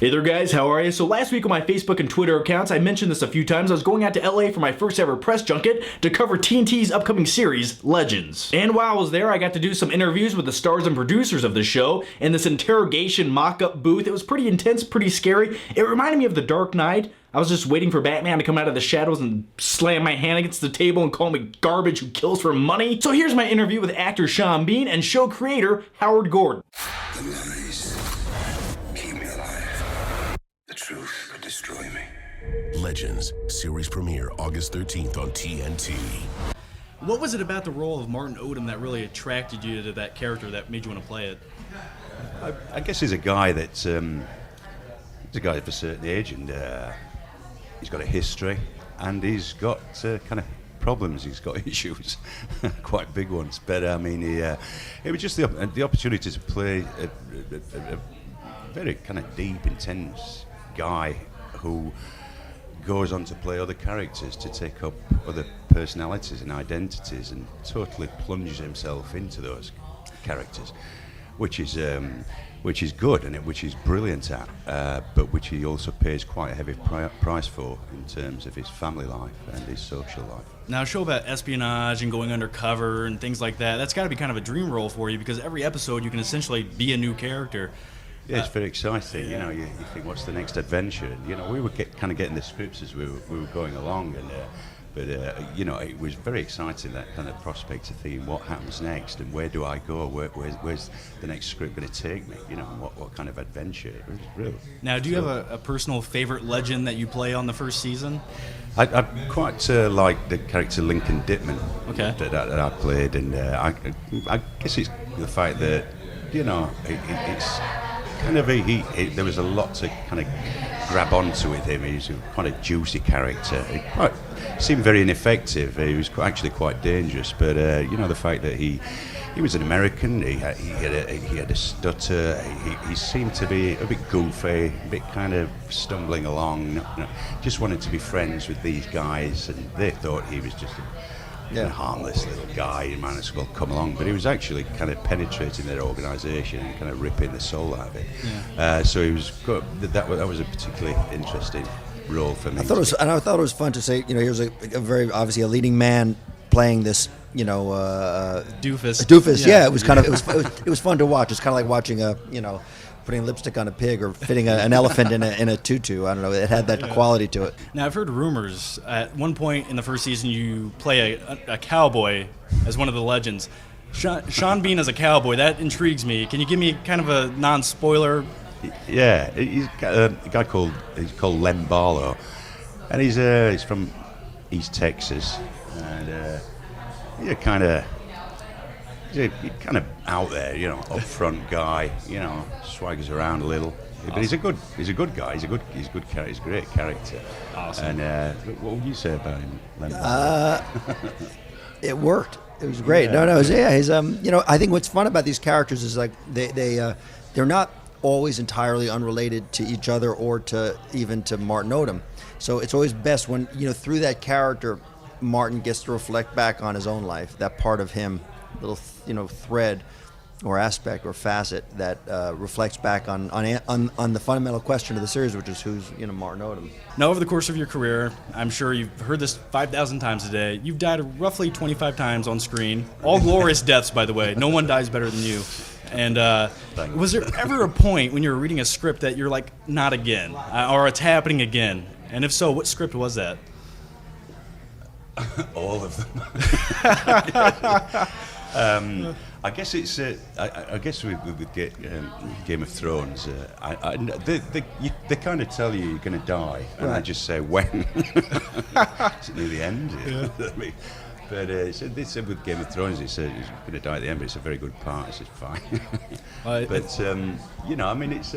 Hey there guys, how are you? So last week on my Facebook and Twitter accounts, I mentioned this a few times, I was going out to LA for my first ever press junket to cover TNT's upcoming series, Legends. And while I was there, I got to do some interviews with the stars and producers of the show in this interrogation mock-up booth. It was pretty intense, pretty scary. It reminded me of The Dark Knight. I was just waiting for Batman to come out of the shadows and slam my hand against the table and call me garbage who kills for money. So here's my interview with actor Sean Bean and show creator Howard Gordon. The lies keep me alive. The truth could destroy me. Legends, series premiere August 13th on TNT. What was it about the role of Martin Odom that really attracted you to that character that made you want to play it? I guess he's a guy that's he's a guy of a certain age, and he's got a history, and he's got kind of problems. He's got issues, quite big ones. But I mean, it was just the opportunity to play a very kind of deep, intense guy who goes on to play other characters, to take up other personalities and identities, and totally plunges himself into those characters, which is good, and which he's brilliant at, but which he also pays quite a heavy price for in terms of his family life and his social life. Now, a show about espionage and going undercover and things like that, that's got to be kind of a dream role for you, because every episode you can essentially be a new character. Yeah, it's very exciting. You know, you think, what's the next adventure? And, you know, we were kind of getting the scripts as we were going along, and but you know, it was very exciting, that kind of prospect of thinking, what happens next, and where do I go? Where's the next script going to take me? You know, what kind of adventure? It was real. Now, do you have a personal favorite legend that you play on the first season? I quite like the character Lincoln Dittman, okay, that I played, and I guess it's the fact that, you know, it's kind of there was a lot to kind of grab onto with him. He's quite a juicy character. He seemed very ineffective. He was actually quite dangerous. But you know, the fact that he was an American, he had a stutter. He seemed to be a bit goofy, a bit kind of stumbling along. You know, just wanted to be friends with these guys, and they thought he was just a harmless little guy who might as well come along, but he was actually kind of penetrating their organisation and kind of ripping the soul out of it. Yeah. So he was good. That was a particularly interesting role for me. I thought it was fun to say, you know, he was a very obviously a leading man playing this, you know, doofus. Yeah, it was kind of it was fun to watch. It's kind of like watching putting lipstick on a pig or fitting an elephant in a tutu. I don't know. It had that quality to it. Now, I've heard rumors. At one point in the first season, you play a cowboy as one of the legends. Sean Bean as a cowboy, that intrigues me. Can you give me kind of a non-spoiler? Yeah, he's a guy called Len Barlow, and he's from East Texas, and he's kind of out there, you know, upfront guy, you know, swaggers around a little. Awesome. But he's a good guy. He's a great character. Awesome. And what would you say about him, Len? It worked. It was great. Yeah. He's you know, I think what's fun about these characters is like they're not always entirely unrelated to each other or to Martin Odom. So it's always best when, you know, through that character, Martin gets to reflect back on his own life, that part of him, little, you know, thread or aspect or facet that reflects back on the fundamental question of the series, which is who's, you know, Martin Odom. Now, over the course of your career, I'm sure you've heard this 5,000 times a day. You've died roughly 25 times on screen. All glorious deaths, by the way. No one dies better than you. And was there ever a point when you were reading a script that you're like, not again, or it's happening again? And if so, what script was that? All of them. I guess it's. I guess with Game of Thrones, they kind of tell you you're going to die, and right. I just say when. Is it near the end? Yeah. I mean, but they said with Game of Thrones, it said he's going to die at the end, but it's a very good part. It's just fine. But you know, I mean, it's.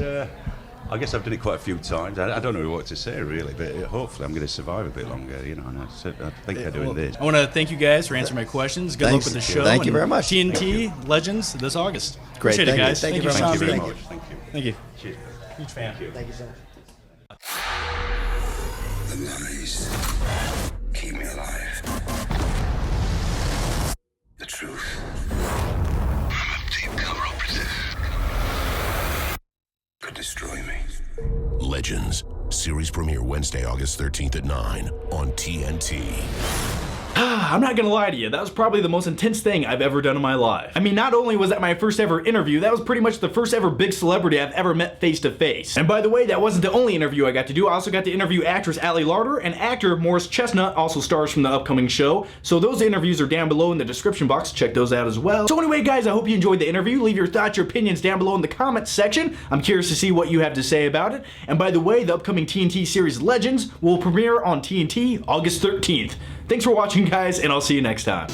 I guess I've done it quite a few times. I don't know what to say really, but hopefully I'm going to survive a bit longer. You know, and I think I'm doing this. I want to thank you guys for answering my questions. Good luck with the show. Thank you very much. TNT Legends this August. Great. Appreciate it, guys. Thank you Sean Thank you very Bean. much. Thank you. Thank you. Cheers. Huge fan. Thank you so much. The lies keep me alive. The truth. I'm a deep cover operative. Could destroy me. Legends. Series premiere Wednesday, August 13th at 9 on TNT. I'm not gonna lie to you, that was probably the most intense thing I've ever done in my life. I mean, not only was that my first ever interview, that was pretty much the first ever big celebrity I've ever met face to face. And by the way, that wasn't the only interview I got to do. I also got to interview actress Allie Larder, and actor Morris Chestnut also stars from the upcoming show. So those interviews are down below in the description box. Check those out as well. So anyway, guys, I hope you enjoyed the interview. Leave your thoughts, your opinions down below in the comments section. I'm curious to see what you have to say about it. And by the way, the upcoming TNT series Legends will premiere on TNT August 13th. Thanks for watching, guys, and I'll see you next time.